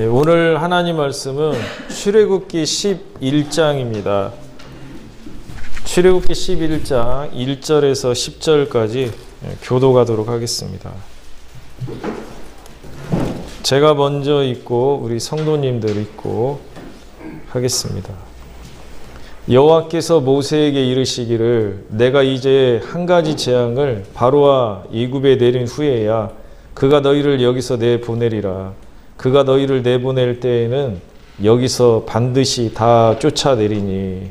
오늘 하나님 말씀은 출애굽기 11장입니다. 출애굽기 11장 1절에서 10절까지 교도가도록 하겠습니다. 제가 먼저 읽고 우리 성도님들 읽고 하겠습니다. 여호와께서 모세에게 이르시기를 내가 이제 한 가지 재앙을 바로와 애굽에 내린 후에야 그가 너희를 여기서 내보내리라. 그가 너희를 내보낼 때에는 여기서 반드시 다 쫓아내리니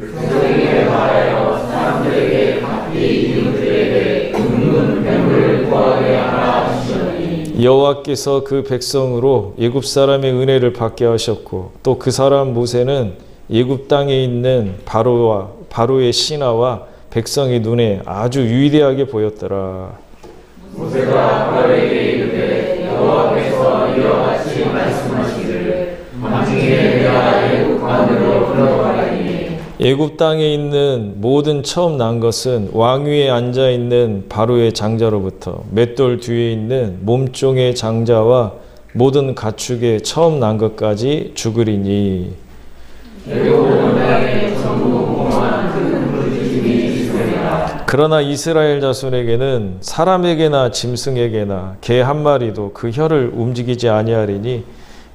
백성에게 말하여 사람들에게 각기 이웃들에게 굶는 뱀을 구하게 하라 하시더니 여호와께서 그 백성으로 애굽 사람의 은혜를 받게 하셨고 또 그 사람 모세는 애굽 땅에 있는 바로의 신하와 백성의 눈에 아주 위대하게 보였더라. 모세가 바로에게 이르되 여호와께서 이와 같이 말씀하시기를 나중에 내가 애굽 강으로 들어가리니 애굽 땅에 있는 모든 처음 난 것은 왕 위에 앉아 있는 바로의 장자로부터 맷돌 뒤에 있는 몸종의 장자와 모든 가축의 처음 난 것까지 죽으리니 애굽 온 땅에 전부 공허한 큰 부르짖음이 있으리라. 그러나 이스라엘 자손에게는 사람에게나 짐승에게나 개 한 마리도 그 혀를 움직이지 아니하리니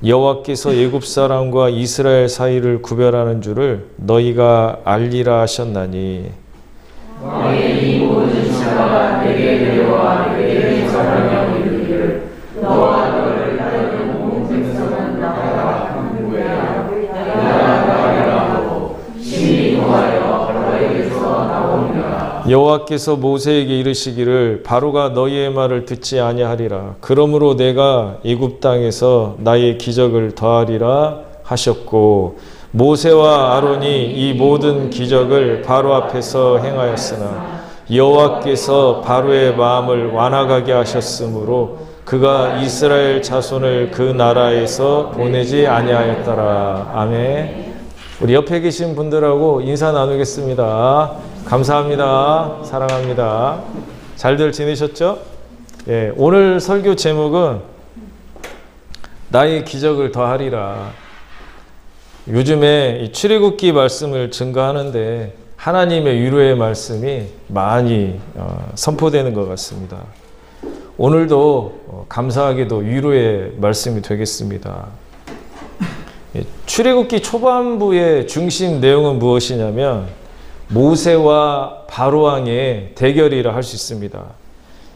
여호와께서 애굽 사람과 이스라엘 사이를 구별하는 줄을 너희가 알리라 하셨나니 왕의 이 모든 신하가 내게 내려와 내게 전하며 이르기를 너와 너를 따르는 온 백성은 나라가 강구해야 나라가리라고 심히 노하여 바로에게서 나오니라. 여호와께서 모세에게 이르시기를 바로가 너희의 말을 듣지 아니하리라. 그러므로 내가 애굽 땅에서 나의 기적을 더하리라 하셨고 모세와 아론이 이 모든 기적을 바로 앞에서 행하였으나 여호와께서 바로의 마음을 완악하게 하셨으므로 그가 이스라엘 자손을 그 나라에서 보내지 아니하였더라. 아멘. 우리 옆에 계신 분들하고 인사 나누겠습니다. 감사합니다. 사랑합니다. 잘들 지내셨죠? 예, 오늘 설교 제목은 나의 기적을 더하리라. 요즘에 이 출애굽기 말씀을 증거하는데 하나님의 위로의 말씀이 많이 선포되는 것 같습니다. 오늘도 감사하게도 위로의 말씀이 되겠습니다. 출애굽기 초반부의 중심 내용은 무엇이냐면 모세와 바로 왕의 대결이라 할 수 있습니다.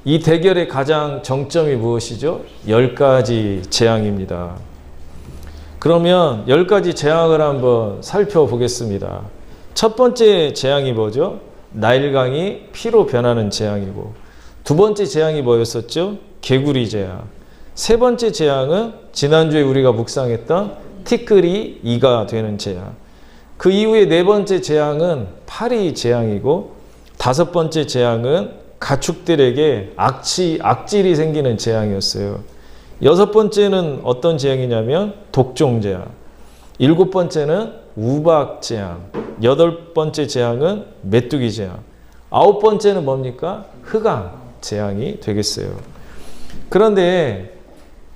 이 대결의 가장 정점이 무엇이죠? 10가지 재앙입니다. 그러면 10가지 재앙을 한번 살펴보겠습니다. 첫 번째 재앙이 뭐죠? 나일강이 피로 변하는 재앙이고, 두 번째 재앙이 뭐였었죠? 개구리 재앙. 세 번째 재앙은 지난주에 우리가 묵상했던 티끌이 이가 되는 재앙. 그 이후에 네 번째 재앙은 파리 재앙이고, 다섯 번째 재앙은 가축들에게 악질이 생기는 재앙이었어요. 여섯 번째는 어떤 재앙이냐면 독종 재앙. 일곱 번째는 우박 재앙. 여덟 번째 재앙은 메뚜기 재앙. 아홉 번째는 뭡니까? 흑암 재앙이 되겠어요. 그런데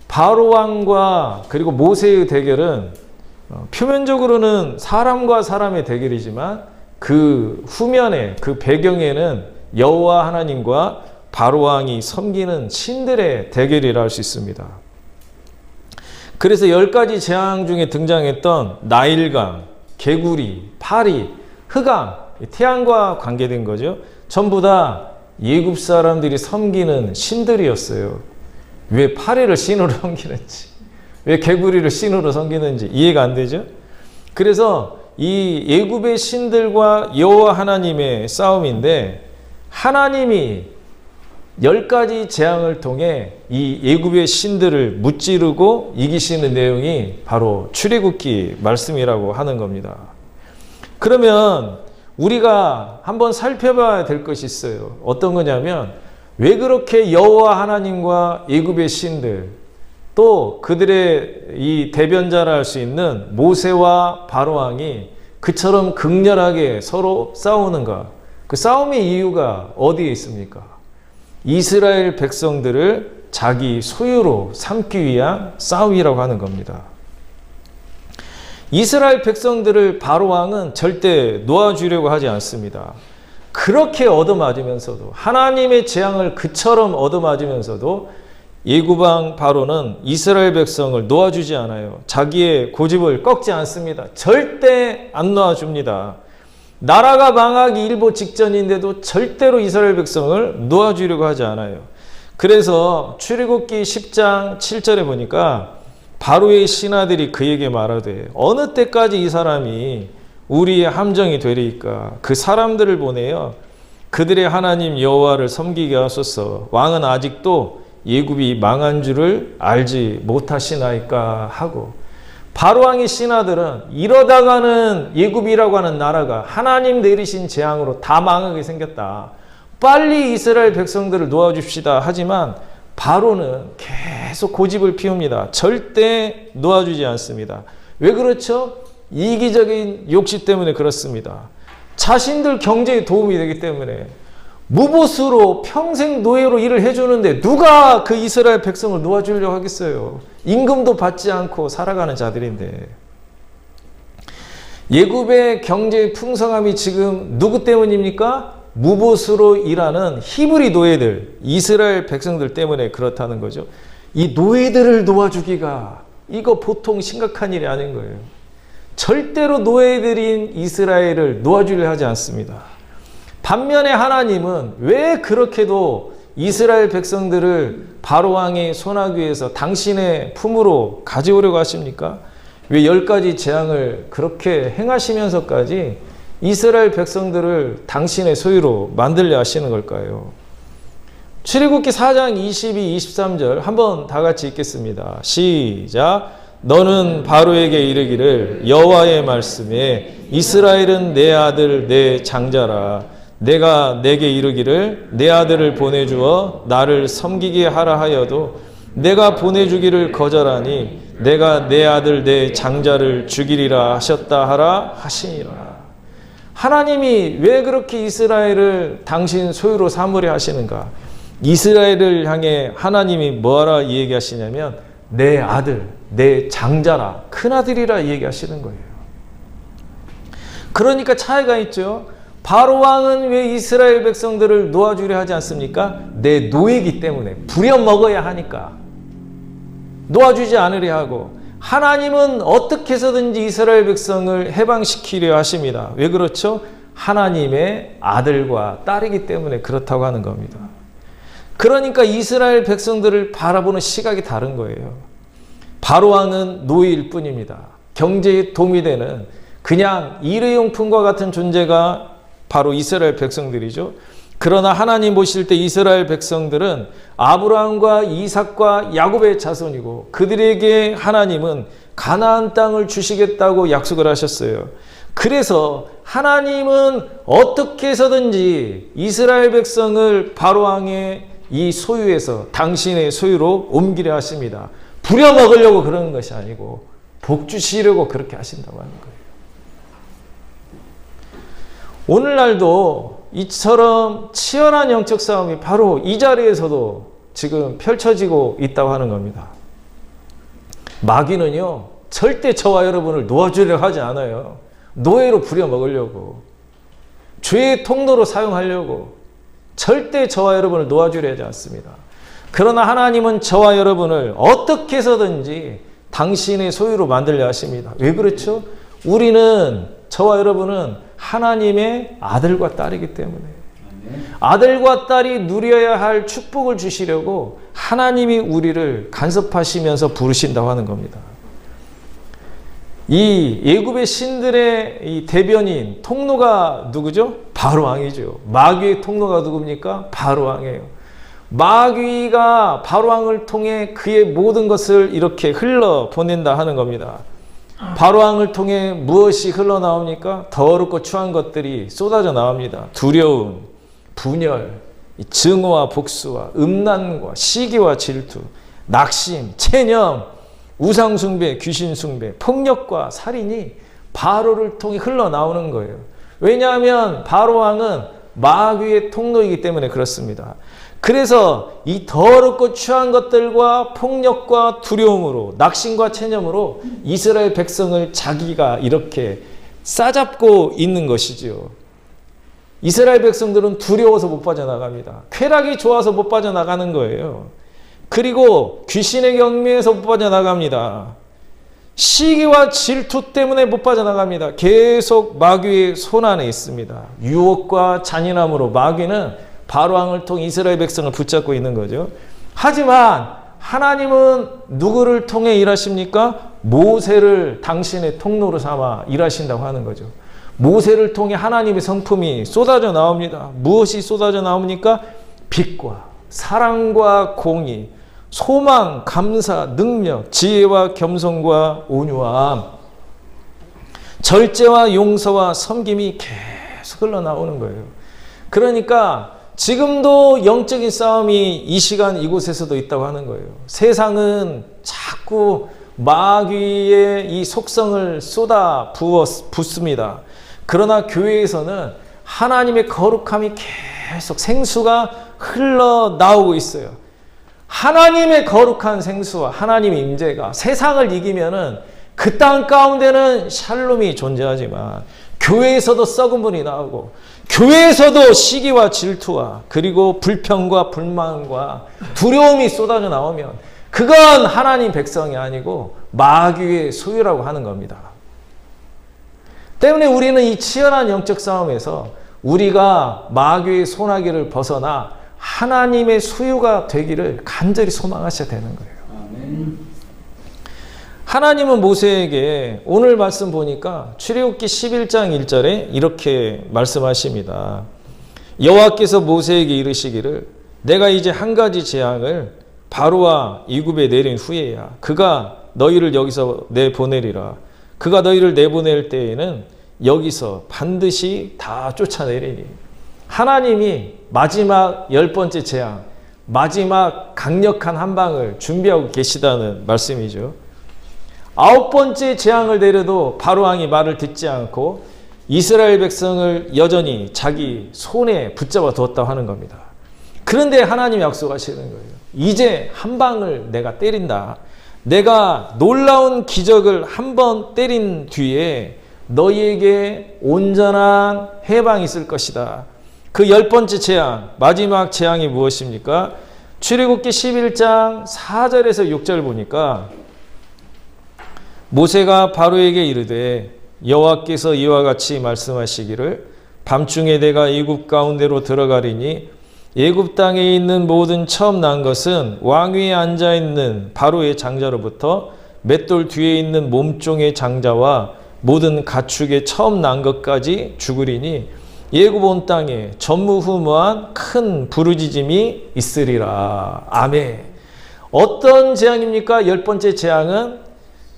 바로 왕과 그리고 모세의 대결은 표면적으로는 사람과 사람의 대결이지만 그 후면에, 그 배경에는 여호와 하나님과 바로 왕이 섬기는 신들의 대결이라 할 수 있습니다. 그래서 10가지 재앙 중에 등장했던 나일강, 개구리, 파리, 흑암, 태양과 관계된 거죠. 전부 다 애굽 사람들이 섬기는 신들이었어요. 왜 파리를 신으로 섬기는지, 왜 개구리를 신으로 섬기는지 이해가 안 되죠? 그래서 이 애굽의 신들과 여호와 하나님의 싸움인데, 하나님이 10가지 재앙을 통해 이 애굽의 신들을 무찌르고 이기시는 내용이 바로 출애굽기 말씀이라고 하는 겁니다. 그러면 우리가 한번 살펴봐야 될 것이 있어요. 어떤 거냐면 왜 그렇게 여호와 하나님과 애굽의 신들, 또 그들의 이 대변자라 할 수 있는 모세와 바로 왕이 그처럼 극렬하게 서로 싸우는가? 그 싸움의 이유가 어디에 있습니까? 이스라엘 백성들을 자기 소유로 삼기 위한 싸움이라고 하는 겁니다. 이스라엘 백성들을 바로 왕은 절대 놓아주려고 하지 않습니다. 그렇게 얻어맞으면서도, 하나님의 재앙을 그처럼 얻어맞으면서도 예구방 바로는 이스라엘 백성을 놓아주지 않아요. 자기의 고집을 꺾지 않습니다. 절대 안 놓아줍니다. 나라가 망하기 일보 직전인데도 절대로 이스라엘 백성을 놓아주려고 하지 않아요. 그래서 출애굽기 10장 7절에 보니까 바로의 신하들이 그에게 말하되 어느 때까지 이 사람이 우리의 함정이 되리이까. 그 사람들을 보내어 그들의 하나님 여호와를 섬기게 하소서. 왕은 아직도 예굽이 망한 줄을 알지 못하시나이까 하고, 바로왕의 신하들은 이러다가는 예굽이라고 하는 나라가 하나님 내리신 재앙으로 다 망하게 생겼다. 빨리 이스라엘 백성들을 놓아줍시다. 하지만 바로는 계속 고집을 피웁니다. 절대 놓아주지 않습니다. 왜 그렇죠? 이기적인 욕심 때문에 그렇습니다. 자신들 경제에 도움이 되기 때문에. 무보수로 평생 노예로 일을 해주는데 누가 그 이스라엘 백성을 놓아주려고 하겠어요? 임금도 받지 않고 살아가는 자들인데. 예굽의 경제의 풍성함이 지금 누구 때문입니까? 무보수로 일하는 히브리 노예들, 이스라엘 백성들 때문에 그렇다는 거죠. 이 노예들을 놓아주기가 이거 보통 심각한 일이 아닌 거예요. 절대로 노예들인 이스라엘을 놓아주려 하지 않습니다. 반면에 하나님은 왜 그렇게도 이스라엘 백성들을 바로왕의 손아귀에서 당신의 품으로 가져오려고 하십니까? 왜 10가지 재앙을 그렇게 행하시면서까지 이스라엘 백성들을 당신의 소유로 만들려 하시는 걸까요? 출애굽기 4장 22, 23절 한번 다 같이 읽겠습니다. 시작. 너는 바로에게 이르기를 여호와의 말씀에 이스라엘은 내 아들 내 장자라. 내가 내게 이르기를 내 아들을 보내주어 나를 섬기게 하라 하여도 내가 보내주기를 거절하니 내가 내 아들 내 장자를 죽이리라 하셨다 하라 하시니라. 하나님이 왜 그렇게 이스라엘을 당신 소유로 삼으려 하시는가? 이스라엘을 향해 하나님이 뭐하라 얘기하시냐면 내 아들, 내 장자라, 큰아들이라 얘기하시는 거예요. 그러니까 차이가 있죠. 바로왕은 왜 이스라엘 백성들을 놓아주려 하지 않습니까? 내 노예이기 때문에 부려먹어야 하니까 놓아주지 않으려 하고, 하나님은 어떻게 해서든지 이스라엘 백성을 해방시키려 하십니다. 왜 그렇죠? 하나님의 아들과 딸이기 때문에 그렇다고 하는 겁니다. 그러니까 이스라엘 백성들을 바라보는 시각이 다른 거예요. 바로왕은 노예일 뿐입니다. 경제에 도움이 되는 그냥 일회용품과 같은 존재가 바로 이스라엘 백성들이죠. 그러나 하나님 보실 때 이스라엘 백성들은 아브라함과 이삭과 야곱의 자손이고 그들에게 하나님은 가나안 땅을 주시겠다고 약속을 하셨어요. 그래서 하나님은 어떻게 해서든지 이스라엘 백성을 바로왕의 이 소유에서 당신의 소유로 옮기려 하십니다. 부려먹으려고 그러는 것이 아니고 복 주시려고 그렇게 하신다고 하는 거예요. 오늘날도 이처럼 치열한 영적 싸움이 바로 이 자리에서도 지금 펼쳐지고 있다고 하는 겁니다. 마귀는요, 절대 저와 여러분을 놓아주려고 하지 않아요. 노예로 부려먹으려고, 죄의 통로로 사용하려고 절대 저와 여러분을 놓아주려 하지 않습니다. 그러나 하나님은 저와 여러분을 어떻게 해서든지 당신의 소유로 만들려 하십니다. 왜 그렇죠? 우리는, 저와 여러분은 하나님의 아들과 딸이기 때문에 아들과 딸이 누려야 할 축복을 주시려고 하나님이 우리를 간섭하시면서 부르신다고 하는 겁니다. 이 예굽의 신들의 이 대변인, 통로가 누구죠? 바로왕이죠. 마귀의 통로가 누굽니까? 바로왕이에요. 마귀가 바로왕을 통해 그의 모든 것을 이렇게 흘러보낸다 하는 겁니다. 바로왕을 통해 무엇이 흘러나옵니까? 더럽고 추한 것들이 쏟아져 나옵니다. 두려움, 분열, 증오와 복수와 음란과 시기와 질투, 낙심, 체념, 우상숭배, 귀신숭배, 폭력과 살인이 바로를 통해 흘러나오는 거예요. 왜냐하면 바로왕은 마귀의 통로이기 때문에 그렇습니다. 그래서 이 더럽고 추한 것들과 폭력과 두려움으로, 낙심과 체념으로 이스라엘 백성을 자기가 이렇게 싸잡고 있는 것이지요. 이스라엘 백성들은 두려워서 못 빠져나갑니다. 쾌락이 좋아서 못 빠져나가는 거예요. 그리고 귀신의 경매에서 못 빠져나갑니다. 시기와 질투 때문에 못 빠져나갑니다. 계속 마귀의 손 안에 있습니다. 유혹과 잔인함으로 마귀는 바로왕을 통해 이스라엘 백성을 붙잡고 있는 거죠. 하지만 하나님은 누구를 통해 일하십니까? 모세를 당신의 통로로 삼아 일하신다고 하는 거죠. 모세를 통해 하나님의 성품이 쏟아져 나옵니다. 무엇이 쏟아져 나옵니까? 빛과 사랑과 공의, 소망, 감사, 능력, 지혜와 겸손과 온유함, 절제와 용서와 섬김이 계속 흘러나오는 거예요. 그러니까 지금도 영적인 싸움이 이 시간 이곳에서도 있다고 하는 거예요. 세상은 자꾸 마귀의 이 속성을 쏟아 붓습니다. 그러나 교회에서는 하나님의 거룩함이 계속 생수가 흘러나오고 있어요. 하나님의 거룩한 생수와 하나님의 임재가 세상을 이기면은 그 땅 가운데는 샬롬이 존재하지만 교회에서도 썩은 분이 나오고 교회에서도 시기와 질투와 그리고 불평과 불만과 두려움이 쏟아져 나오면 그건 하나님 백성이 아니고 마귀의 소유라고 하는 겁니다. 때문에 우리는 이 치열한 영적 싸움에서 우리가 마귀의 손아귀를 벗어나 하나님의 소유가 되기를 간절히 소망하셔야 되는 거예요. 아멘. 하나님은 모세에게 오늘 말씀 보니까 출애굽기 11장 1절에 이렇게 말씀하십니다. 여호와께서 모세에게 이르시기를 내가 이제 한 가지 재앙을 바로와 이굽에 내린 후에야 그가 너희를 여기서 내보내리라. 그가 너희를 내보낼 때에는 여기서 반드시 다 쫓아내리니. 하나님이 마지막 10번째 재앙, 마지막 강력한 한 방을 준비하고 계시다는 말씀이죠. 9번째 재앙을 내려도 바로왕이 말을 듣지 않고 이스라엘 백성을 여전히 자기 손에 붙잡아 두었다고 하는 겁니다. 그런데 하나님이 약속하시는 거예요. 이제 한 방을 내가 때린다. 내가 놀라운 기적을 한 번 때린 뒤에 너희에게 온전한 해방이 있을 것이다. 그 10번째 재앙, 마지막 재앙이 무엇입니까? 출애굽기 11장 4절에서 6절 보니까 모세가 바로에게 이르되 여호와께서 이와 같이 말씀하시기를 밤중에 내가 애굽 가운데로 들어가리니 애굽 땅에 있는 모든 처음 난 것은 왕위에 앉아 있는 바로의 장자로부터 맷돌 뒤에 있는 몸종의 장자와 모든 가축의 처음 난 것까지 죽으리니 애굽 온 땅에 전무후무한 큰 부르짖음이 있으리라. 아멘. 어떤 재앙입니까? 10번째 재앙은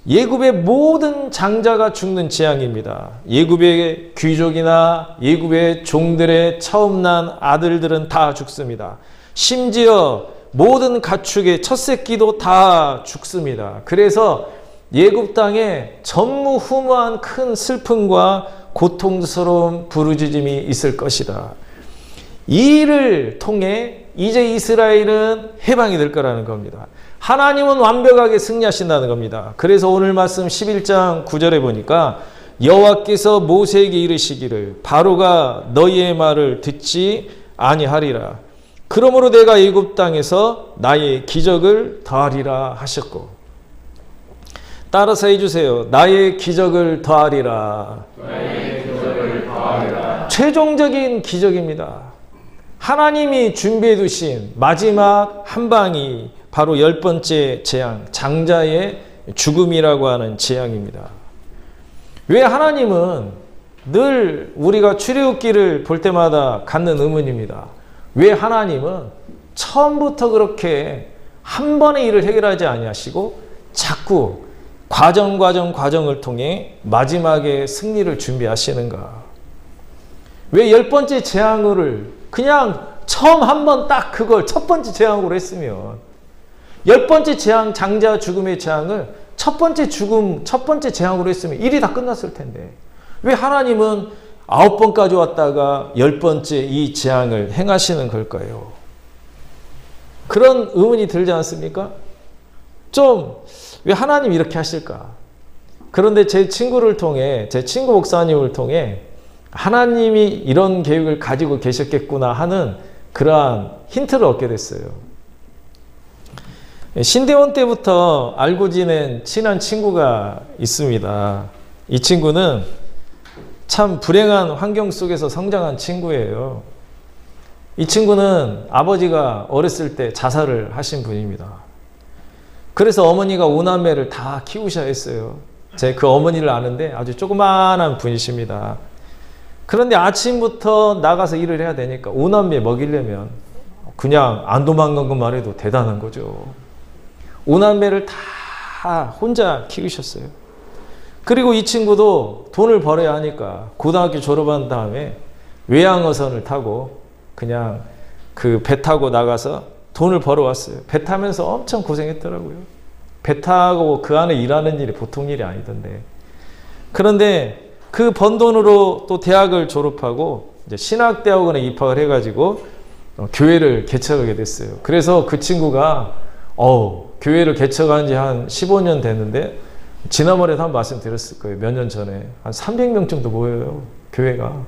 애굽의 모든 장자가 죽는 재앙입니다. 애굽의 귀족이나 애굽의 종들의 처음 난 아들들은 다 죽습니다. 심지어 모든 가축의 첫 새끼도 다 죽습니다. 그래서 애굽 땅에 전무후무한 큰 슬픔과 고통스러운 부르짖음이 있을 것이다. 이 일을 통해 이제 이스라엘은 해방이 될 거라는 겁니다. 하나님은 완벽하게 승리하신다는 겁니다. 그래서 오늘 말씀 11장 9절에 보니까 여호와께서 모세에게 이르시기를 바로가 너희의 말을 듣지 아니하리라. 그러므로 내가 애굽 땅에서 나의 기적을 더하리라 하셨고, 따라서 해주세요. 나의 기적을 더하리라. 나의 기적을 더하리라. 최종적인 기적입니다. 하나님이 준비해 두신 마지막 한 방이 바로 10번째 재앙, 장자의 죽음이라고 하는 재앙입니다. 왜 하나님은 늘 우리가 출애굽기를 볼 때마다 갖는 의문입니다. 왜 하나님은 처음부터 그렇게 한 번의 일을 해결하지 아니하시고 자꾸 과정을 통해 마지막에 승리를 준비하시는가? 왜 10번째 재앙을 그냥 처음 한 번 딱 그걸 첫 번째 재앙으로 했으면 10번째 재앙, 장자 죽음의 재앙을 첫 번째 재앙으로 했으면 일이 다 끝났을 텐데 왜 하나님은 9번까지 왔다가 10번째 이 재앙을 행하시는 걸까요? 그런 의문이 들지 않습니까? 좀 왜 하나님 이렇게 하실까? 그런데 제 친구를 통해, 제 친구 목사님을 통해 하나님이 이런 계획을 가지고 계셨겠구나 하는 그러한 힌트를 얻게 됐어요. 신대원 때부터 알고 지낸 친한 친구가 있습니다. 이 친구는 참 불행한 환경 속에서 성장한 친구예요. 이 친구는 아버지가 어렸을 때 자살을 하신 분입니다. 그래서 어머니가 5남매를 다 키우셔야 했어요. 제 그 어머니를 아는데 아주 조그마한 분이십니다. 그런데 아침부터 나가서 일을 해야 되니까 5남매 먹이려면 그냥 안 도망간 것만 해도 대단한 거죠. 5남매를 다 혼자 키우셨어요. 그리고 이 친구도 돈을 벌어야 하니까 고등학교 졸업한 다음에 외항어선을 타고 그냥 그 배 타고 나가서 돈을 벌어왔어요. 배 타면서 엄청 고생했더라고요. 배 타고 그 안에 일하는 일이 보통 일이 아니던데. 그런데 그 번 돈으로 또 대학을 졸업하고 이제 신학대학원에 입학을 해가지고 교회를 개척하게 됐어요. 그래서 그 친구가 교회를 개척한 지 한 15년 됐는데 지난번에도 한 말씀 드렸을 거예요. 몇 년 전에 한 300명 정도 모여요. 교회가.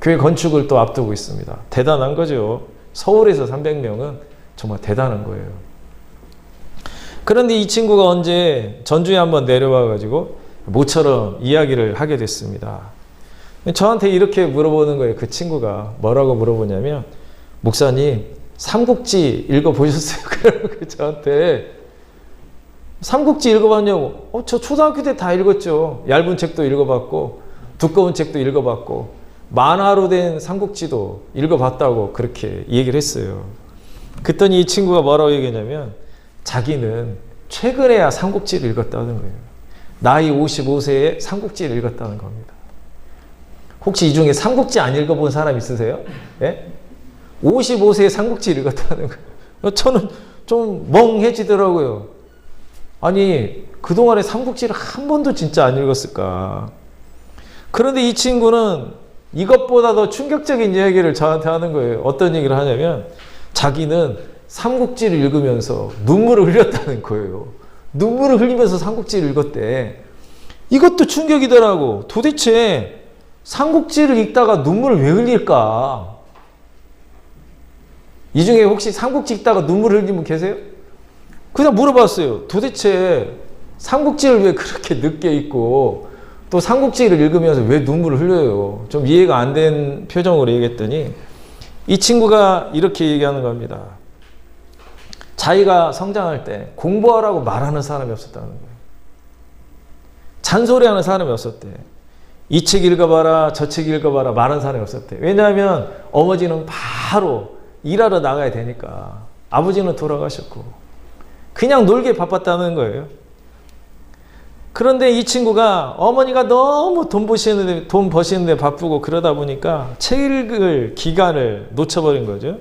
교회 건축을 또 앞두고 있습니다. 대단한 거죠. 서울에서 300명은 정말 대단한 거예요. 그런데 이 친구가 언제 전주에 한번 내려와 가지고 모처럼 이야기를 하게 됐습니다. 저한테 이렇게 물어보는 거예요. 그 친구가 뭐라고 물어보냐면, 목사님 삼국지 읽어보셨어요? 그러고 저한테 삼국지 읽어봤냐고. 저 초등학교 때 다 읽었죠. 얇은 책도 읽어봤고 두꺼운 책도 읽어봤고 만화로 된 삼국지도 읽어봤다고 그렇게 얘기를 했어요. 그랬더니 이 친구가 뭐라고 얘기했냐면 자기는 최근에야 삼국지를 읽었다는 거예요. 나이 55세에 삼국지를 읽었다는 겁니다. 혹시 이 중에 삼국지 안 읽어본 사람 있으세요? 예? 55세에 삼국지를 읽었다는 거예요. 저는 좀 멍해지더라고요. 아니, 그동안에 삼국지를 한 번도 진짜 안 읽었을까? 그런데 이 친구는 이것보다 더 충격적인 이야기를 저한테 하는 거예요. 어떤 얘기를 하냐면 자기는 삼국지를 읽으면서 눈물을 흘렸다는 거예요. 눈물을 흘리면서 삼국지를 읽었대. 이것도 충격이더라고. 도대체 삼국지를 읽다가 눈물을 왜 흘릴까? 이 중에 혹시 삼국지 읽다가 눈물을 흘린 분 계세요? 그냥 물어봤어요. 도대체 삼국지를 왜 그렇게 늦게 읽고 또 삼국지를 읽으면서 왜 눈물을 흘려요? 좀 이해가 안 된 표정으로 얘기했더니 이 친구가 이렇게 얘기하는 겁니다. 자기가 성장할 때 공부하라고 말하는 사람이 없었다는 거예요. 잔소리하는 사람이 없었대. 이 책 읽어봐라, 저 책 읽어봐라 말하는 사람이 없었대. 왜냐하면 어머니는 바로 일하러 나가야 되니까. 아버지는 돌아가셨고 그냥 놀게 바빴다는 거예요. 그런데 이 친구가 어머니가 너무 돈 버시는데 바쁘고 그러다 보니까 책 읽을 기간을 놓쳐버린 거죠.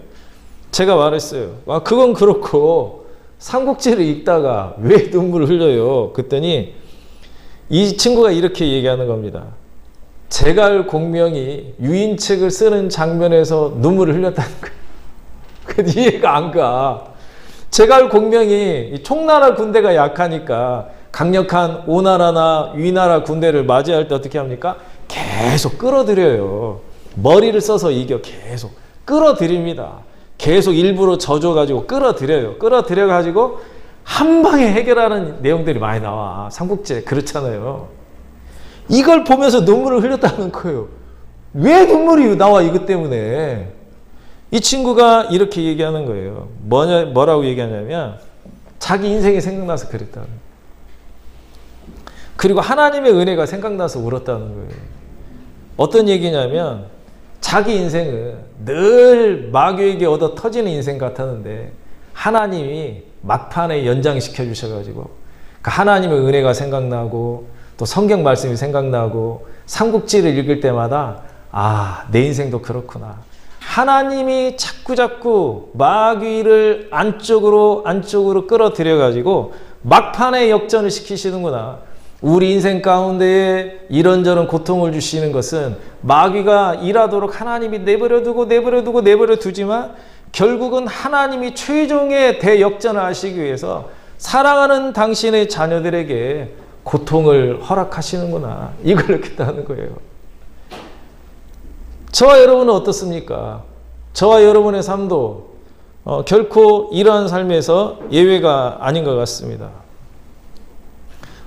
제가 말했어요. 그건 그렇고 삼국지를 읽다가 왜 눈물을 흘려요? 그랬더니 이 친구가 이렇게 얘기하는 겁니다. 제갈 공명이 유인책을 쓰는 장면에서 눈물을 흘렸다는 거예요. 이해가 안 가. 제갈 공명이 총나라 군대가 약하니까 강력한 오나라나 위나라 군대를 맞이할 때 어떻게 합니까? 계속 끌어들여요. 머리를 써서 이겨. 계속 끌어들입니다. 계속 일부러 져줘가지고 끌어들여요. 끌어들여가지고 한 방에 해결하는 내용들이 많이 나와. 삼국지에 그렇잖아요. 이걸 보면서 눈물을 흘렸다는 거예요. 왜 눈물이 나와? 이것 때문에. 이 친구가 이렇게 얘기하는 거예요. 뭐라고 얘기하냐면 자기 인생이 생각나서 그랬다는 거예요. 그리고 하나님의 은혜가 생각나서 울었다는 거예요. 어떤 얘기냐면 자기 인생은 늘 마귀에게 얻어 터지는 인생 같았는데 하나님이 막판에 연장시켜 주셔가지고 하나님의 은혜가 생각나고 또 성경 말씀이 생각나고 삼국지를 읽을 때마다 내 인생도 그렇구나. 하나님이 자꾸 마귀를 안쪽으로 끌어들여가지고 막판에 역전을 시키시는구나. 우리 인생 가운데에 이런저런 고통을 주시는 것은 마귀가 일하도록 하나님이 내버려두지만 결국은 하나님이 최종의 대역전을 하시기 위해서 사랑하는 당신의 자녀들에게 고통을 허락하시는구나. 이걸 느꼈다는 거예요. 저와 여러분은 어떻습니까? 저와 여러분의 삶도 결코 이러한 삶에서 예외가 아닌 것 같습니다.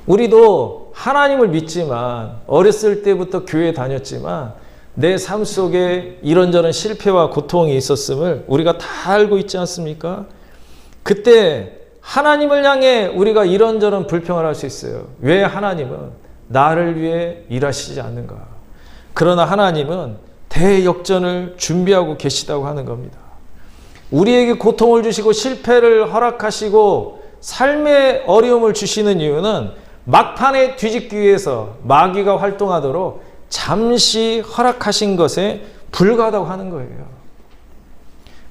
우리도 하나님을 믿지만 어렸을 때부터 교회 다녔지만 내 삶 속에 이런저런 실패와 고통이 있었음을 우리가 다 알고 있지 않습니까? 그때 하나님을 향해 우리가 이런저런 불평을 할 수 있어요. 왜 하나님은 나를 위해 일하시지 않는가? 그러나 하나님은 대역전을 준비하고 계시다고 하는 겁니다. 우리에게 고통을 주시고 실패를 허락하시고 삶의 어려움을 주시는 이유는 막판에 뒤집기 위해서 마귀가 활동하도록 잠시 허락하신 것에 불과하다고 하는 거예요.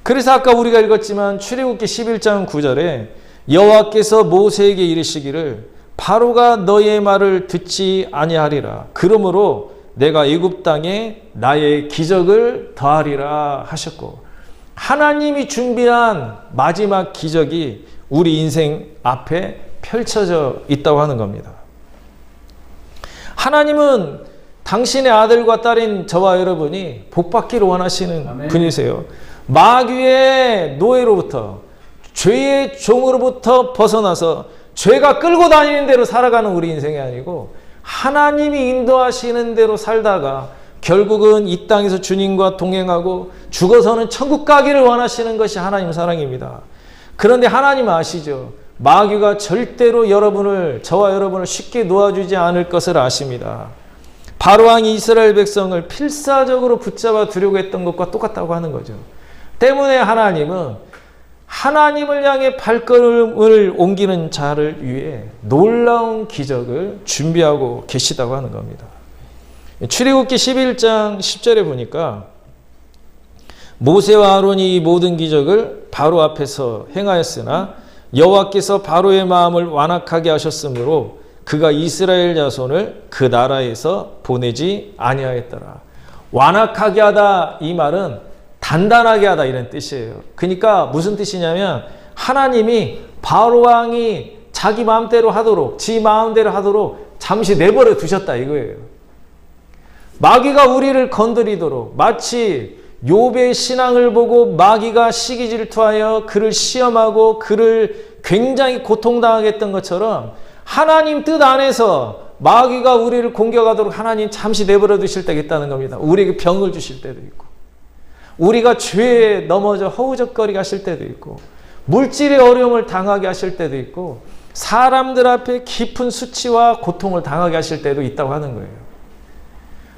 그래서 아까 우리가 읽었지만 출애굽기 11장 9절에 여호와께서 모세에게 이르시기를 바로가 너의 말을 듣지 아니하리라. 그러므로 내가 애굽 땅에 나의 기적을 더하리라 하셨고, 하나님이 준비한 마지막 기적이 우리 인생 앞에 펼쳐져 있다고 하는 겁니다. 하나님은 당신의 아들과 딸인 저와 여러분이 복받기를 원하시는 아멘. 분이세요. 마귀의 노예로부터, 죄의 종으로부터 벗어나서 죄가 끌고 다니는 대로 살아가는 우리 인생이 아니고 하나님이 인도하시는 대로 살다가 결국은 이 땅에서 주님과 동행하고 죽어서는 천국 가기를 원하시는 것이 하나님 사랑입니다. 그런데 하나님 아시죠? 마귀가 절대로 저와 여러분을 쉽게 놓아주지 않을 것을 아십니다. 바로왕이 이스라엘 백성을 필사적으로 붙잡아 두려고 했던 것과 똑같다고 하는 거죠. 때문에 하나님은 하나님을 향해 발걸음을 옮기는 자를 위해 놀라운 기적을 준비하고 계시다고 하는 겁니다. 출애굽기 11장 10절에 보니까 모세와 아론이 이 모든 기적을 바로 앞에서 행하였으나 여호와께서 바로의 마음을 완악하게 하셨으므로 그가 이스라엘 자손을 그 나라에서 보내지 아니하였더라. 완악하게 하다, 이 말은 단단하게 하다 이런 뜻이에요. 그러니까 무슨 뜻이냐면 하나님이 바로 왕이 자기 마음대로 하도록, 지 마음대로 하도록 잠시 내버려 두셨다 이거예요. 마귀가 우리를 건드리도록, 마치 욥의 신앙을 보고 마귀가 시기 질투하여 그를 시험하고 그를 굉장히 고통당하게 했던 것처럼 하나님 뜻 안에서 마귀가 우리를 공격하도록 하나님 잠시 내버려 두실 때가 있다는 겁니다. 우리에게 병을 주실 때도 있고, 우리가 죄에 넘어져 허우적거리게 하실 때도 있고, 물질의 어려움을 당하게 하실 때도 있고, 사람들 앞에 깊은 수치와 고통을 당하게 하실 때도 있다고 하는 거예요.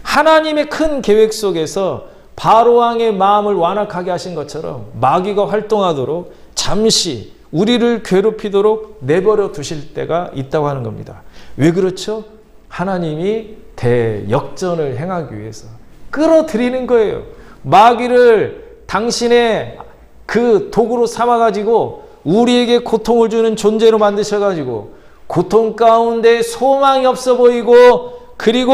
하나님의 큰 계획 속에서 바로왕의 마음을 완악하게 하신 것처럼 마귀가 활동하도록 잠시 우리를 괴롭히도록 내버려 두실 때가 있다고 하는 겁니다. 왜 그렇죠? 하나님이 대역전을 행하기 위해서 끌어들이는 거예요. 마귀를 당신의 그 도구로 삼아가지고 우리에게 고통을 주는 존재로 만드셔가지고 고통 가운데 소망이 없어 보이고 그리고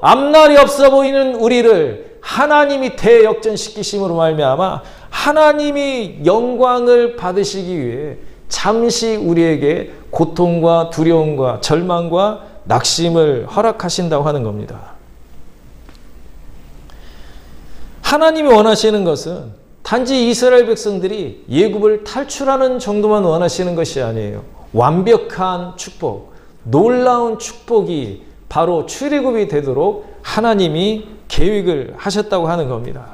앞날이 없어 보이는 우리를 하나님이 대역전시키심으로 말미암아 하나님이 영광을 받으시기 위해 잠시 우리에게 고통과 두려움과 절망과 낙심을 허락하신다고 하는 겁니다. 하나님이 원하시는 것은 단지 이스라엘 백성들이 예굽을 탈출하는 정도만 원하시는 것이 아니에요. 완벽한 축복, 놀라운 축복이 바로 출애굽이 되도록 하나님이 계획을 하셨다고 하는 겁니다.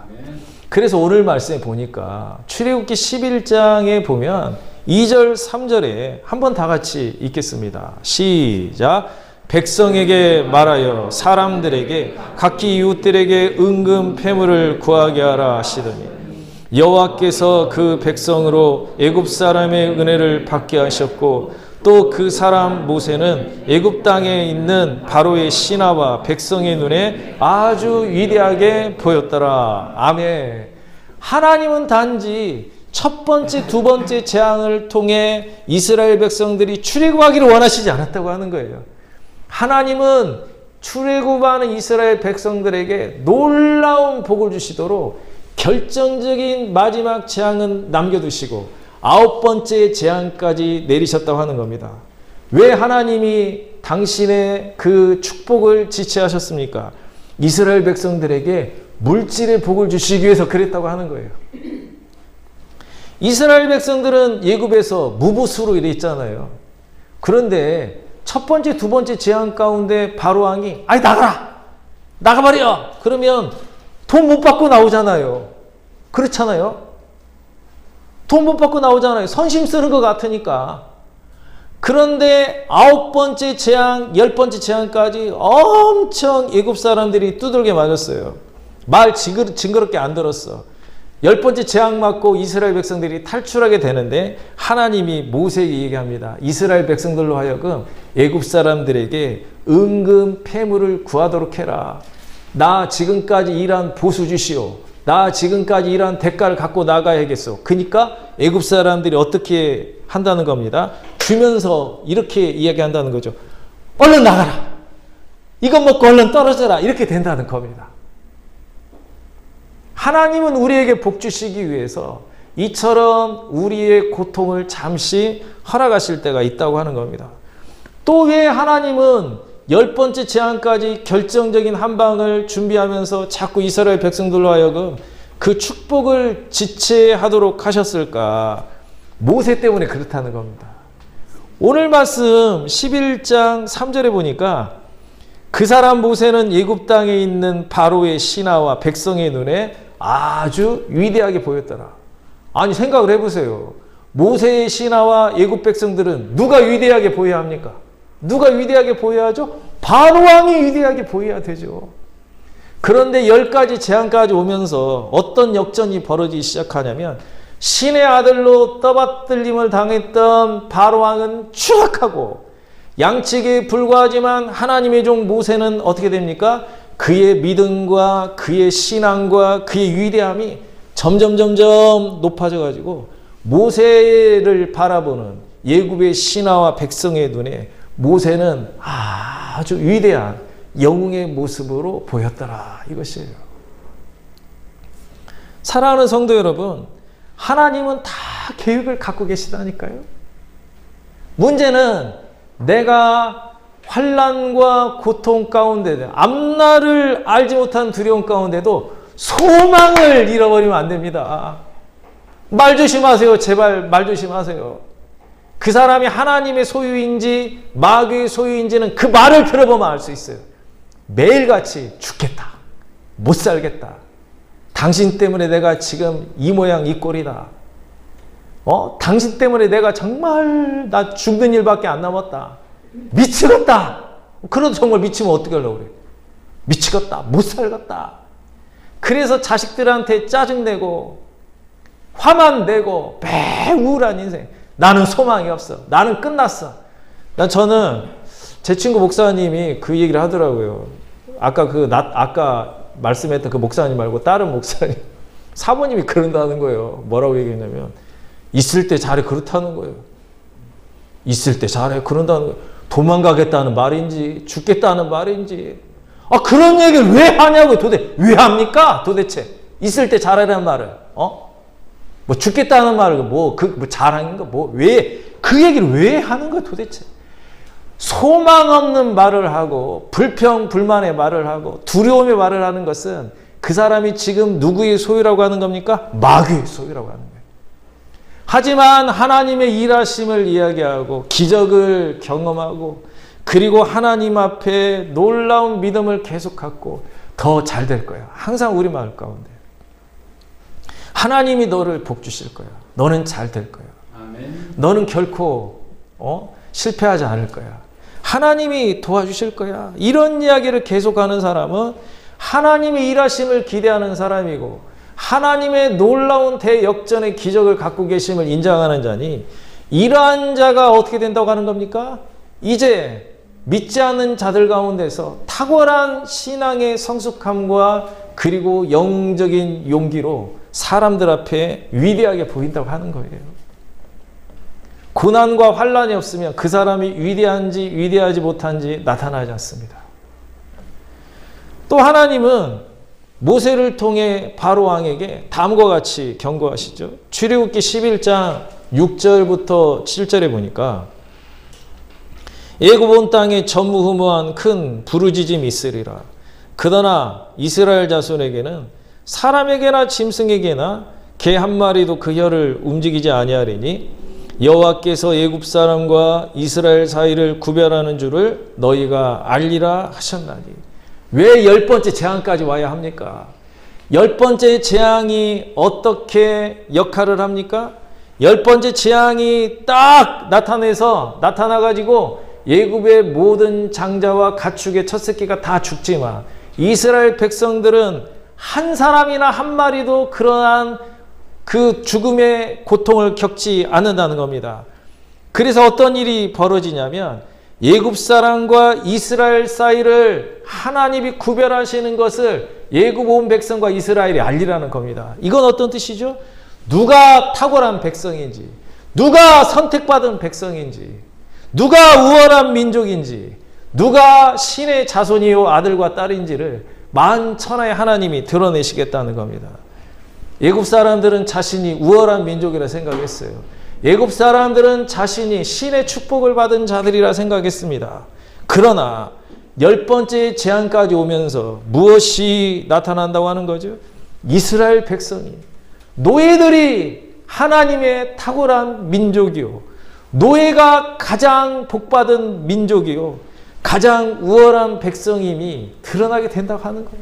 그래서 오늘 말씀에 보니까 출애굽기 11장에 보면 2절 3절에 한번 다 같이 읽겠습니다. 시작. 백성에게 말하여 사람들에게 각기 이웃들에게 은금 패물을 구하게 하라 하시더니 여호와께서 그 백성으로 애굽 사람의 은혜를 받게 하셨고 또 그 사람 모세는 애굽 땅에 있는 바로의 신하와 백성의 눈에 아주 위대하게 보였더라. 아멘. 하나님은 단지 첫 번째, 두 번째 재앙을 통해 이스라엘 백성들이 출애굽하기를 원하시지 않았다고 하는 거예요. 하나님은 출애굽하는 이스라엘 백성들에게 놀라운 복을 주시도록 결정적인 마지막 재앙은 남겨두시고 9번째 재앙까지 내리셨다고 하는 겁니다. 왜 하나님이 당신의 그 축복을 지체하셨습니까? 이스라엘 백성들에게 물질의 복을 주시기 위해서 그랬다고 하는 거예요. 이스라엘 백성들은 예굽에서 무부수로 이래 있잖아요. 그런데 첫 번째, 두 번째 재앙 가운데 바로왕이 아니 나가라! 나가버려! 그러면 돈 못 받고 나오잖아요. 그렇잖아요. 돈 못 받고 나오잖아요. 선심 쓰는 것 같으니까. 그런데 9번째 재앙, 10번째 재앙까지 엄청 애굽 사람들이 두들겨 맞았어요. 말 징그럽게 안 들었어. 10번째 재앙 맞고 이스라엘 백성들이 탈출하게 되는데 하나님이 모세에게 얘기합니다. 이스라엘 백성들로 하여금 애굽 사람들에게 은금 패물을 구하도록 해라. 나 지금까지 일한 보수 주시오. 나 지금까지 일한 대가를 갖고 나가야겠어. 그러니까 애굽 사람들이 어떻게 한다는 겁니다. 주면서 이렇게 이야기한다는 거죠. 얼른 나가라. 이것 먹고 얼른 떨어져라. 이렇게 된다는 겁니다. 하나님은 우리에게 복 주시기 위해서 이처럼 우리의 고통을 잠시 허락하실 때가 있다고 하는 겁니다. 또 왜 하나님은 10번째 재앙까지 결정적인 한 방을 준비하면서 자꾸 이스라엘 백성들로 하여금 그 축복을 지체하도록 하셨을까? 모세 때문에 그렇다는 겁니다. 오늘 말씀 11장 3절에 보니까 그 사람 모세는 애굽 땅에 있는 바로의 신하와 백성의 눈에 아주 위대하게 보였더라. 아니 생각을 해보세요. 모세의 신하와 애굽 백성들은 누가 위대하게 보여야 합니까? 누가 위대하게 보여야 하죠? 바로왕이 위대하게 보여야 되죠. 그런데 10가지 재앙까지 오면서 어떤 역전이 벌어지기 시작하냐면 신의 아들로 떠받들림을 당했던 바로왕은 추락하고 양측에 불과하지만 하나님의 종 모세는 어떻게 됩니까? 그의 믿음과 그의 신앙과 그의 위대함이 점점 높아져 가지고 모세를 바라보는 예굽의 신하와 백성의 눈에 모세는 아주 위대한 영웅의 모습으로 보였더라. 이것이에요. 사랑하는 성도 여러분, 하나님은 다 계획을 갖고 계시다니까요. 문제는 내가 환난과 고통 가운데 앞날을 알지 못한 두려움 가운데도 소망을 잃어버리면 안 됩니다. 말 조심하세요. 제발 말 조심하세요. 그 사람이 하나님의 소유인지 마귀의 소유인지는 그 말을 들어보면 알 수 있어요. 매일같이 죽겠다. 못 살겠다. 당신 때문에 내가 지금 이 모양 이 꼴이다. 당신 때문에 내가 정말 나 죽는 일밖에 안 남았다. 미치겠다. 그래도 정말 미치면 어떻게 하려고 그래? 미치겠다. 못 살겠다. 그래서 자식들한테 짜증내고 화만 내고 매 우울한 인생. 나는 소망이 없어. 나는 끝났어. 저는 제 친구 목사님이 그 얘기를 하더라고요. 아까 말씀했던 그 목사님 말고 다른 목사님 사모님이 그런다는 거예요. 뭐라고 얘기했냐면 있을 때 잘해 그렇다는 거예요. 있을 때 잘해 그런다는 거예요. 도망가겠다는 말인지 죽겠다는 말인지 그런 얘기를 왜 하냐고. 도대체 왜 합니까? 도대체 있을 때 잘하라는 말을 뭐 죽겠다는 말을 뭐 잘하는 거 왜 그 얘기를 왜 하는 거야 도대체. 소망 없는 말을 하고 불평 불만의 말을 하고 두려움의 말을 하는 것은 그 사람이 지금 누구의 소유라고 하는 겁니까? 마귀의 소유라고 하는 거예요. 하지만 하나님의 일하심을 이야기하고 기적을 경험하고 그리고 하나님 앞에 놀라운 믿음을 계속 갖고 더 잘 될 거야. 항상 우리 마음 가운데 하나님이 너를 복 주실 거야. 너는 잘 될 거야. 아멘. 너는 결코 실패하지 않을 거야. 하나님이 도와주실 거야. 이런 이야기를 계속하는 사람은 하나님의 일하심을 기대하는 사람이고 하나님의 놀라운 대역전의 기적을 갖고 계심을 인정하는 자니 이러한 자가 어떻게 된다고 하는 겁니까? 이제 믿지 않는 자들 가운데서 탁월한 신앙의 성숙함과 그리고 영적인 용기로 사람들 앞에 위대하게 보인다고 하는 거예요. 고난과 환난이 없으면 그 사람이 위대한지 위대하지 못한지 나타나지 않습니다. 또 하나님은 모세를 통해 바로 왕에게 다음과 같이 경고하시죠. 출애굽기 11장 6절부터 7절에 보니까 애굽 온 땅에 전무후무한 큰 부르짖음이 있으리라. 그러나 이스라엘 자손에게는 사람에게나 짐승에게나 개 한 마리도 그 혀를 움직이지 아니하리니 여호와께서 애굽 사람과 이스라엘 사이를 구별하는 줄을 너희가 알리라 하셨나니. 왜 10번째 재앙까지 와야 합니까? 10번째 재앙이 어떻게 역할을 합니까? 10번째 재앙이 딱 나타나가지고 애굽의 모든 장자와 가축의 첫 새끼가 다 죽지만 이스라엘 백성들은 한 사람이나 한 마리도 그러한 그 죽음의 고통을 겪지 않는다는 겁니다. 그래서 어떤 일이 벌어지냐면 애굽 사람과 이스라엘 사이를 하나님이 구별하시는 것을 애굽 온 백성과 이스라엘이 알리라는 겁니다. 이건 어떤 뜻이죠? 누가 탁월한 백성인지, 누가 선택받은 백성인지, 누가 우월한 민족인지, 누가 신의 자손이요 아들과 딸인지를 만천하의 하나님이 드러내시겠다는 겁니다. 애굽 사람들은 자신이 우월한 민족이라 생각했어요. 애굽 사람들은 자신이 신의 축복을 받은 자들이라 생각했습니다. 그러나 10번째 재앙까지 오면서 무엇이 나타난다고 하는 거죠? 이스라엘 백성이, 노예들이 하나님의 탁월한 민족이요, 노예가 가장 복받은 민족이요, 가장 우월한 백성임이 드러나게 된다고 하는 거예요.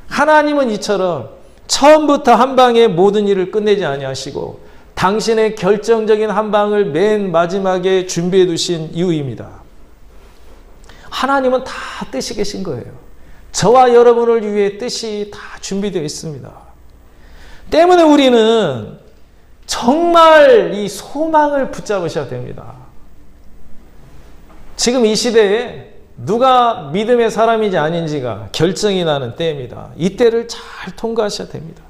하나님은 이처럼 처음부터 한 방에 모든 일을 끝내지 아니하시고 당신의 결정적인 한 방을 맨 마지막에 준비해 두신 이유입니다. 하나님은 다 뜻이 계신 거예요. 저와 여러분을 위해 뜻이 다 준비되어 있습니다. 때문에 우리는 정말 이 소망을 붙잡으셔야 됩니다. 지금 이 시대에 누가 믿음의 사람인지 아닌지가 결정이 나는 때입니다. 이때를 잘 통과하셔야 됩니다.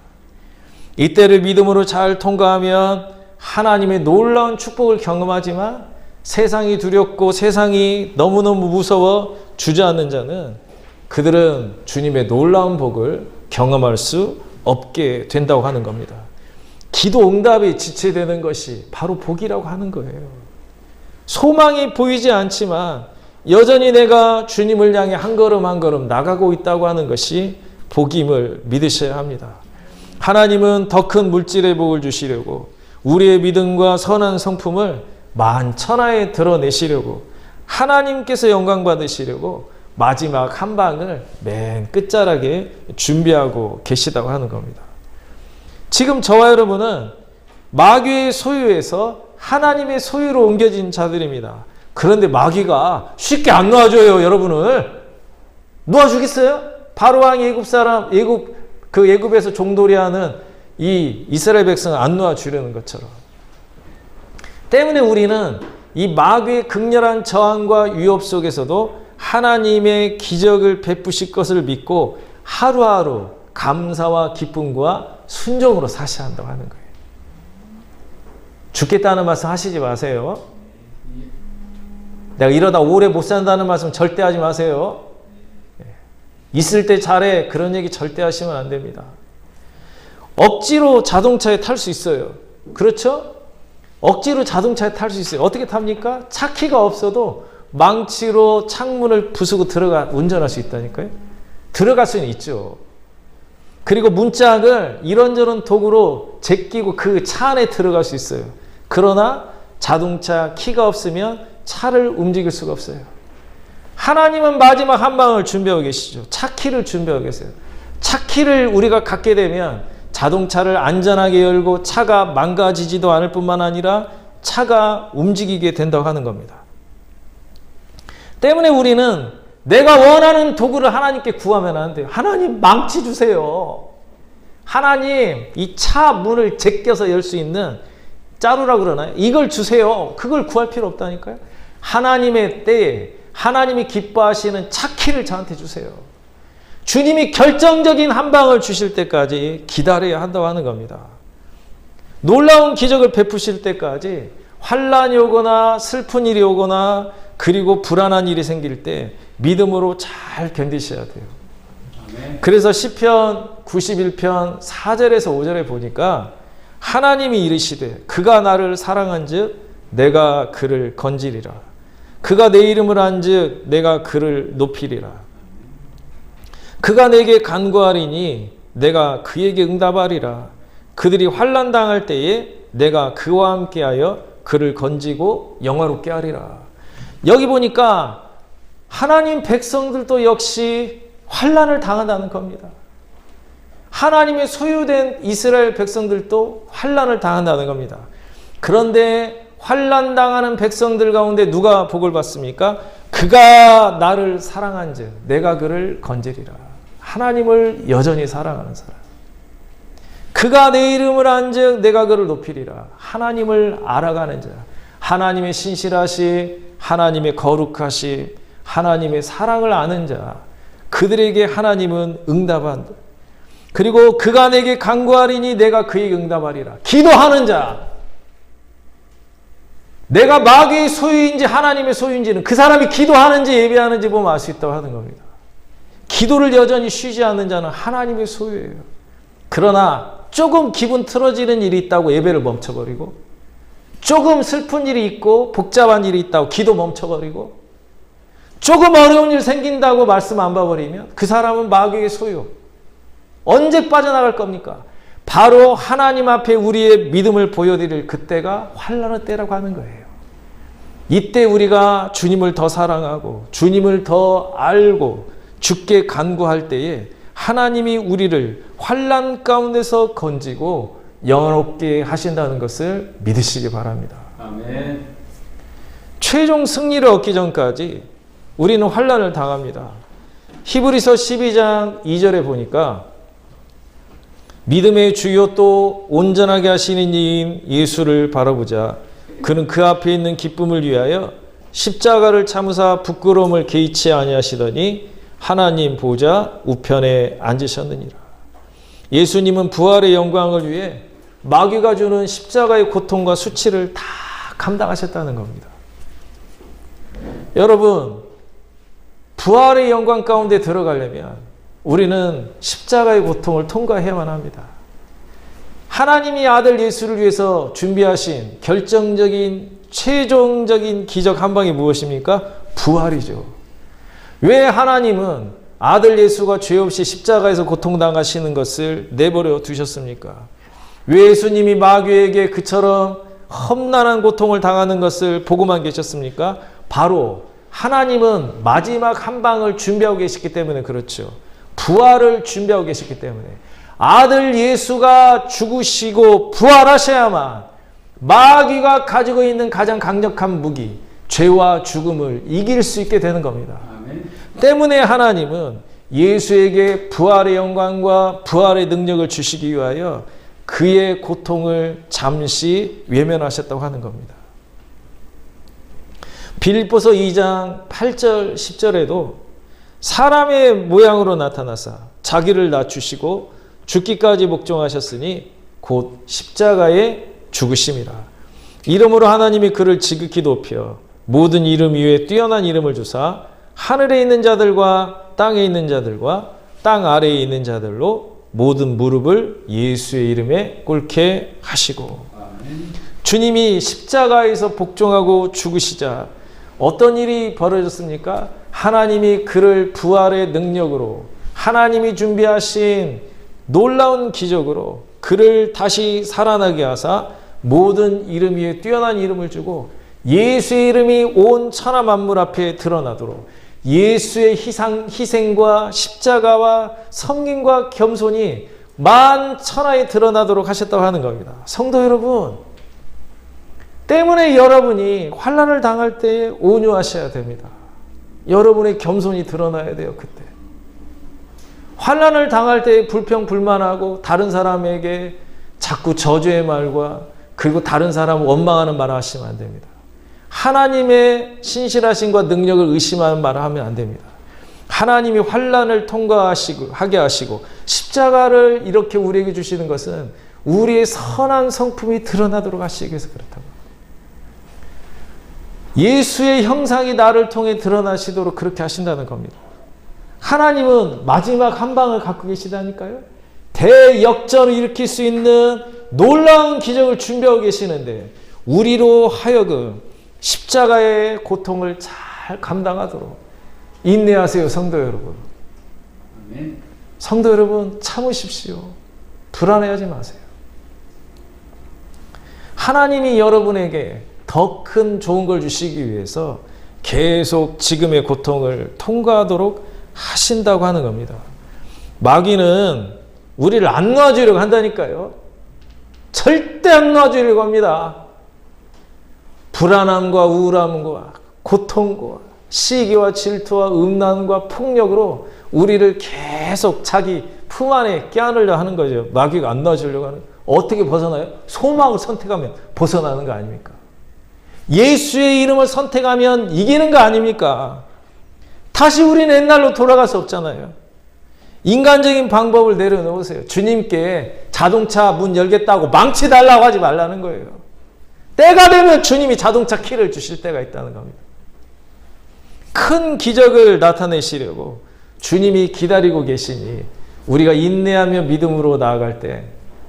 이때를 믿음으로 잘 통과하면 하나님의 놀라운 축복을 경험하지만 세상이 두렵고 세상이 너무너무 무서워 주저앉는 자는 그들은 주님의 놀라운 복을 경험할 수 없게 된다고 하는 겁니다. 기도 응답이 지체되는 것이 바로 복이라고 하는 거예요. 소망이 보이지 않지만 여전히 내가 주님을 향해 한 걸음 한 걸음 나가고 있다고 하는 것이 복임을 믿으셔야 합니다. 하나님은 더 큰 물질의 복을 주시려고 우리의 믿음과 선한 성품을 만천하에 드러내시려고 하나님께서 영광 받으시려고 마지막 한 방을 맨 끝자락에 준비하고 계시다고 하는 겁니다. 지금 저와 여러분은 마귀의 소유에서 하나님의 소유로 옮겨진 자들입니다. 그런데 마귀가 쉽게 안 놓아줘요, 여러분을. 놓아주겠어요? 바로왕 애굽 사람, 애굽에서 종돌이하는 이 이스라엘 백성을 안 놓아주려는 것처럼. 때문에 우리는 이 마귀의 극렬한 저항과 위협 속에서도 하나님의 기적을 베푸실 것을 믿고 하루하루 감사와 기쁨과 순종으로 사셔야 한다고 하는 거예요. 죽겠다는 말씀 하시지 마세요. 내가 이러다 오래 못 산다는 말씀 절대 하지 마세요. 있을 때 잘해, 그런 얘기 절대 하시면 안 됩니다. 억지로 자동차에 탈 수 있어요. 그렇죠? 억지로 자동차에 탈 수 있어요. 어떻게 탑니까? 차 키가 없어도 망치로 창문을 부수고 운전할 수 있다니까요. 들어갈 수는 있죠. 그리고 문짝을 이런저런 도구로 제끼고 그 차 안에 들어갈 수 있어요. 그러나 자동차 키가 없으면 차를 움직일 수가 없어요. 하나님은 마지막 한 방을 준비하고 계시죠. 차 키를 준비하고 계세요. 차 키를 우리가 갖게 되면 자동차를 안전하게 열고 차가 망가지지도 않을 뿐만 아니라 차가 움직이게 된다고 하는 겁니다. 때문에 우리는 내가 원하는 도구를 하나님께 구하면 안 돼요. 하나님 망치 주세요. 하나님 이 차 문을 제껴서 열 수 있는 짜루라고 그러나요? 이걸 주세요. 그걸 구할 필요 없다니까요. 하나님의 때에 하나님이 기뻐하시는 차 키를 저한테 주세요. 주님이 결정적인 한 방을 주실 때까지 기다려야 한다고 하는 겁니다. 놀라운 기적을 베푸실 때까지 환난이 오거나 슬픈 일이 오거나 그리고 불안한 일이 생길 때 믿음으로 잘 견디셔야 돼요. 그래서 시편 91편 4절에서 5절에 보니까 하나님이 이르시되 그가 나를 사랑한즉 내가 그를 건지리라. 그가 내 이름을 안즉 내가 그를 높이리라. 그가 내게 간구하리니 내가 그에게 응답하리라. 그들이 환난 당할 때에 내가 그와 함께하여 그를 건지고 영화롭게 하리라. 여기 보니까 하나님 백성들도 역시 환난을 당한다는 겁니다. 하나님의 소유된 이스라엘 백성들도 환난을 당한다는 겁니다. 그런데 환난 당하는 백성들 가운데 누가 복을 받습니까? 그가 나를 사랑한즉 내가 그를 건지리라. 하나님을 여전히 사랑하는 사람. 그가 내 이름을 안즉 내가 그를 높이리라. 하나님을 알아가는 자. 하나님의 신실하심, 하나님의 거룩하심, 하나님의 사랑을 아는 자. 그들에게 하나님은 응답한다. 그리고 그가 내게 간구하리니 내가 그에게 응답하리라. 기도하는 자. 내가 마귀의 소유인지 하나님의 소유인지는 그 사람이 기도하는지 예배하는지 보면 알 수 있다고 하는 겁니다. 기도를 여전히 쉬지 않는 자는 하나님의 소유예요. 그러나 조금 기분 틀어지는 일이 있다고 예배를 멈춰버리고, 조금 슬픈 일이 있고 복잡한 일이 있다고 기도 멈춰버리고, 조금 어려운 일 생긴다고 말씀 안 봐버리면 그 사람은 마귀의 소유. 언제 빠져나갈 겁니까? 바로 하나님 앞에 우리의 믿음을 보여드릴 그때가 환난의 때라고 하는 거예요. 이때 우리가 주님을 더 사랑하고 주님을 더 알고 주께 간구할 때에 하나님이 우리를 환난 가운데서 건지고 영원롭게 하신다는 것을 믿으시기 바랍니다. 아멘. 최종 승리를 얻기 전까지 우리는 환난을 당합니다. 히브리서 12장 2절에 보니까 믿음의 주요 또 온전하게 하시는 이인 예수를 바라보자. 그는 그 앞에 있는 기쁨을 위하여 십자가를 참으사 부끄러움을 개의치 아니하시더니 하나님 보좌 우편에 앉으셨느니라. 예수님은 부활의 영광을 위해 마귀가 주는 십자가의 고통과 수치를 다 감당하셨다는 겁니다. 여러분, 부활의 영광 가운데 들어가려면 우리는 십자가의 고통을 통과해야만 합니다. 하나님이 아들 예수를 위해서 준비하신 결정적인 최종적인 기적 한 방이 무엇입니까? 부활이죠. 왜 하나님은 아들 예수가 죄 없이 십자가에서 고통당하시는 것을 내버려 두셨습니까? 왜 예수님이 마귀에게 그처럼 험난한 고통을 당하는 것을 보고만 계셨습니까? 바로 하나님은 마지막 한 방을 준비하고 계시기 때문에 그렇죠. 부활을 준비하고 계시기 때문에 아들 예수가 죽으시고 부활하셔야만 마귀가 가지고 있는 가장 강력한 무기, 죄와 죽음을 이길 수 있게 되는 겁니다. 아멘. 때문에 하나님은 예수에게 부활의 영광과 부활의 능력을 주시기 위하여 그의 고통을 잠시 외면하셨다고 하는 겁니다. 빌립보서 2장 8절 10절에도 사람의 모양으로 나타나사 자기를 낮추시고 죽기까지 복종하셨으니 곧 십자가에 죽으심이라. 이름으로 하나님이 그를 지극히 높여 모든 이름 위에 뛰어난 이름을 주사 하늘에 있는 자들과 땅에 있는 자들과 땅 아래에 있는 자들로 모든 무릎을 예수의 이름에 꿇게 하시고. 주님이 십자가에서 복종하고 죽으시자 어떤 일이 벌어졌습니까? 하나님이 그를 부활의 능력으로, 하나님이 준비하신 놀라운 기적으로 그를 다시 살아나게 하사 모든 이름 위에 뛰어난 이름을 주고 예수의 이름이 온 천하 만물 앞에 드러나도록 예수의 희생과 십자가와 섬김과 겸손이 만천하에 드러나도록 하셨다고 하는 겁니다. 성도 여러분, 때문에 여러분이 환난을 당할 때 온유하셔야 됩니다. 여러분의 겸손이 드러나야 돼요. 그때 환난을 당할 때 불평불만하고 다른 사람에게 자꾸 저주의 말과 그리고 다른 사람을 원망하는 말을 하시면 안 됩니다. 하나님의 신실하심과 능력을 의심하는 말을 하면 안 됩니다. 하나님이 환난을 통과하게 하시고 십자가를 이렇게 우리에게 주시는 것은 우리의 선한 성품이 드러나도록 하시기 위해서 그렇다고. 예수의 형상이 나를 통해 드러나시도록 그렇게 하신다는 겁니다. 하나님은 마지막 한 방을 갖고 계시다니까요. 대역전을 일으킬 수 있는 놀라운 기적을 준비하고 계시는데 우리로 하여금 십자가의 고통을 잘 감당하도록 인내하세요, 성도 여러분. 아멘. 성도 여러분, 참으십시오. 불안해하지 마세요. 하나님이 여러분에게 더 큰 좋은 걸 주시기 위해서 계속 지금의 고통을 통과하도록 하신다고 하는 겁니다. 마귀는 우리를 안 놔주려고 한다니까요. 절대 안 놔주려고 합니다. 불안함과 우울함과 고통과 시기와 질투와 음란과 폭력으로 우리를 계속 자기 품 안에 껴안으려 하는 거죠. 마귀가 안 놔주려고 하는. 어떻게 벗어나요? 소망을 선택하면 벗어나는 거 아닙니까? 예수의 이름을 선택하면 이기는 거 아닙니까? 다시 우리는 옛날로 돌아갈 수 없잖아요. 인간적인 방법을 내려놓으세요. 주님께 자동차 문 열겠다고 망치 달라고 하지 말라는 거예요. 때가 되면 주님이 자동차 키를 주실 때가 있다는 겁니다. 큰 기적을 나타내시려고 주님이 기다리고 계시니 우리가 인내하며 믿음으로 나아갈 때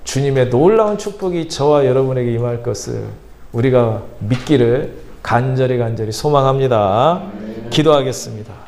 주님의 놀라운 축복이 저와 여러분에게 임할 것을 우리가 믿기를 간절히 소망합니다. 기도하겠습니다.